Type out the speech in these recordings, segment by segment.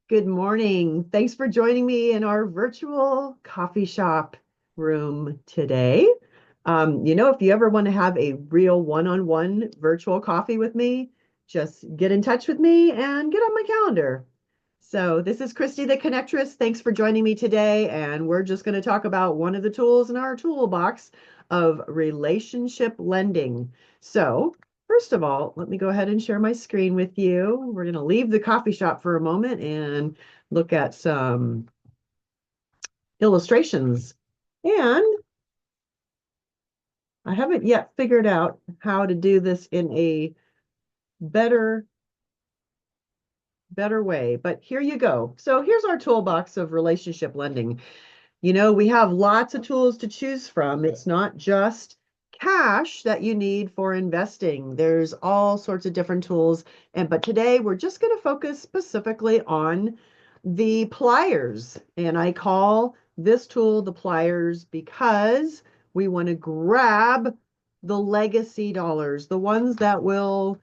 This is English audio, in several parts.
Good morning. Thanks for joining me in our virtual coffee shop room today. If you ever want to have a real one-on-one virtual coffee with me, just get in touch with me and get on my calendar. So this is Christy the Connectress. Thanks for joining me today, and we're just going to talk about one of the tools in our toolbox of relationship lending. So first of all, let me go ahead and share my screen with you. We're going to leave the coffee shop for a moment and look at some illustrations. And I haven't yet figured out how to do this in a better better way, but here you go. So here's our toolbox of relationship lending. We have lots of tools to choose from. It's not just cash that you need for investing. There's all sorts of different tools. But today we're just going to focus specifically on the pliers. And I call this tool the pliers because we want to grab the legacy dollars, the ones that will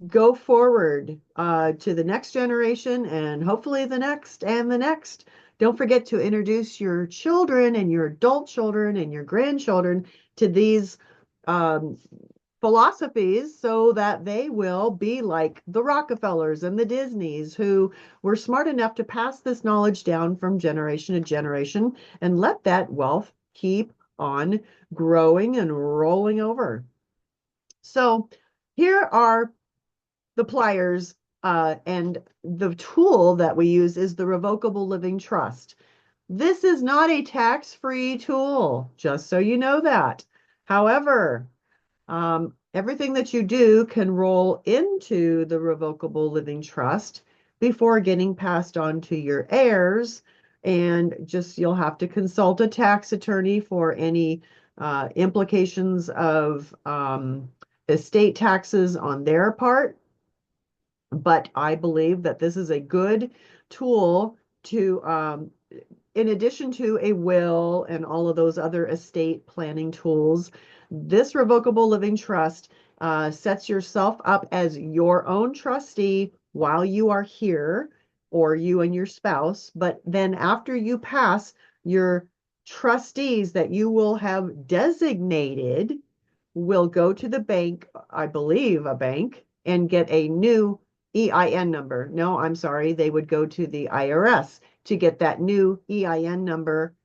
go forward to the next generation and hopefully the next and the next. Don't forget to introduce your children and your adult children and your grandchildren to these um, philosophies so that they will be like the Rockefellers and the Disneys who were smart enough to pass this knowledge down from generation to generation and let that wealth keep on growing and rolling over. So here are the pliers, and the tool that we use is the revocable living trust. This is not a tax-free tool, just so you know that. However, everything that you do can roll into the revocable living trust before getting passed on to your heirs. And just you'll have to consult a tax attorney for any implications of estate taxes on their part. But I believe that this is a good tool to, in addition to a will and all of those other estate planning tools, this revocable living trust sets yourself up as your own trustee while you are here, or you and your spouse. But then after you pass, your trustees that you will have designated will go to the bank, I believe a bank, and get a new EIN number. No, I'm sorry, they would go to the IRS to get that new EIN number,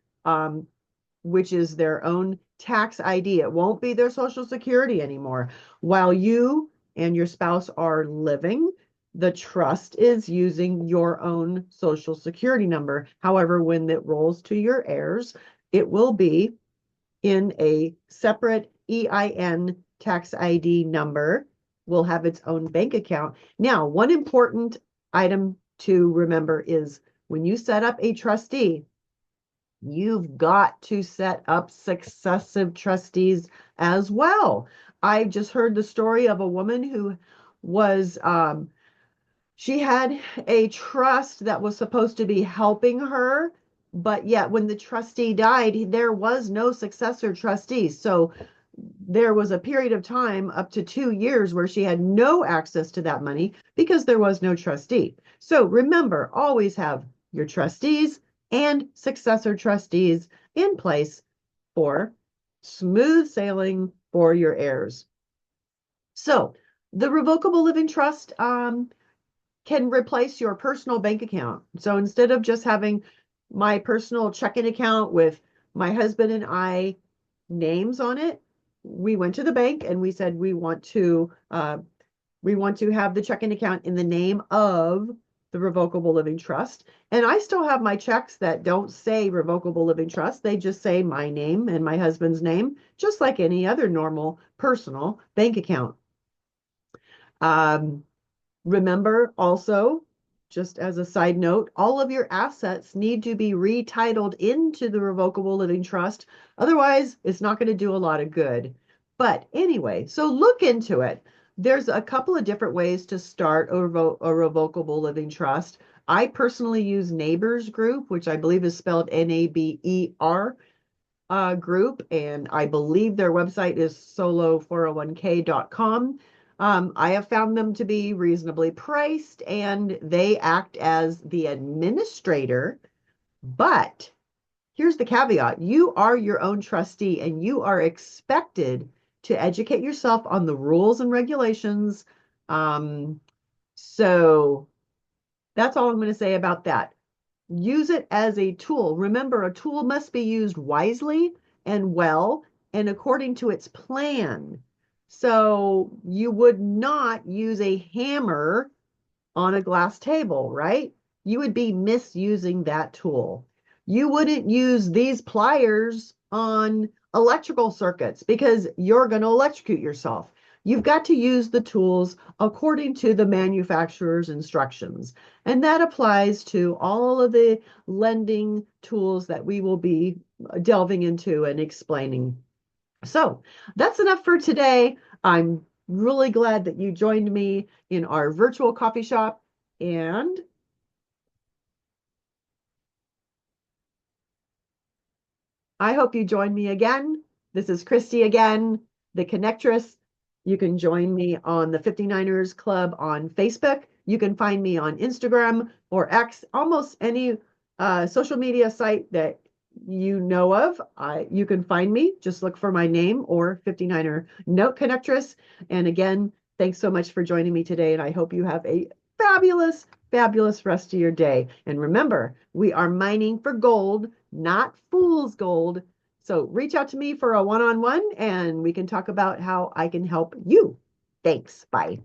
which is their own tax ID. It won't be their Social Security anymore. While you and your spouse are living, the trust is using your own Social Security number. However, when it rolls to your heirs, it will be in a separate EIN tax ID number, will have its own bank account. Now, one important item to remember is when you set up a trustee, you've got to set up successive trustees as well. I just heard the story of a woman who was she had a trust that was supposed to be helping her, but yet when the trustee died, there was no successor trustee. So there was a period of time up to 2 years where she had no access to that money because there was no trustee. So remember, always have your trustees and successor trustees in place for smooth sailing for your heirs. So the revocable living trust can replace your personal bank account. So instead of just having my personal checking account with my husband and I names on it, we went to the bank and we said we want to have the checking account in the name of the revocable living trust. And I still have my checks that don't say revocable living trust. They just say my name and my husband's name, just like any other normal personal bank account. Um, Remember also, just as a side note, all of your assets need to be retitled into the revocable living trust. Otherwise, it's not going to do a lot of good. But anyway, so look into it. There's a couple of different ways to start a revocable living trust. I personally use Neighbors Group, which I believe is spelled Naber group, and I believe their website is solo401k.com. I have found them to be reasonably priced and they act as the administrator. But here's the caveat. You are your own trustee and you are expected to educate yourself on the rules and regulations. Um, so that's all I'm going to say about that. Use it as a tool. Remember, a tool must be used wisely and well and according to its plan. So you would not use a hammer on a glass table, right? You would be misusing that tool. You wouldn't use these pliers on electrical circuits because you're going to electrocute yourself. You've got to use the tools according to the manufacturer's instructions. And that applies to all of the lending tools that we will be delving into and explaining. So that's enough for today. I'm really glad that you joined me in our virtual coffee shop. And I hope you join me again. This is Christy again, the Connectress. You can join me on the 59ers Club on Facebook. You can find me on Instagram or X, almost any social media site that you know of. You can find me. Just look for my name or 59er Note Connectress. And again, thanks so much for joining me today. And I hope you have a fabulous, fabulous rest of your day. And remember, we are mining for gold, not fool's gold. So reach out to me for a one-on-one and we can talk about how I can help you. Thanks. Bye.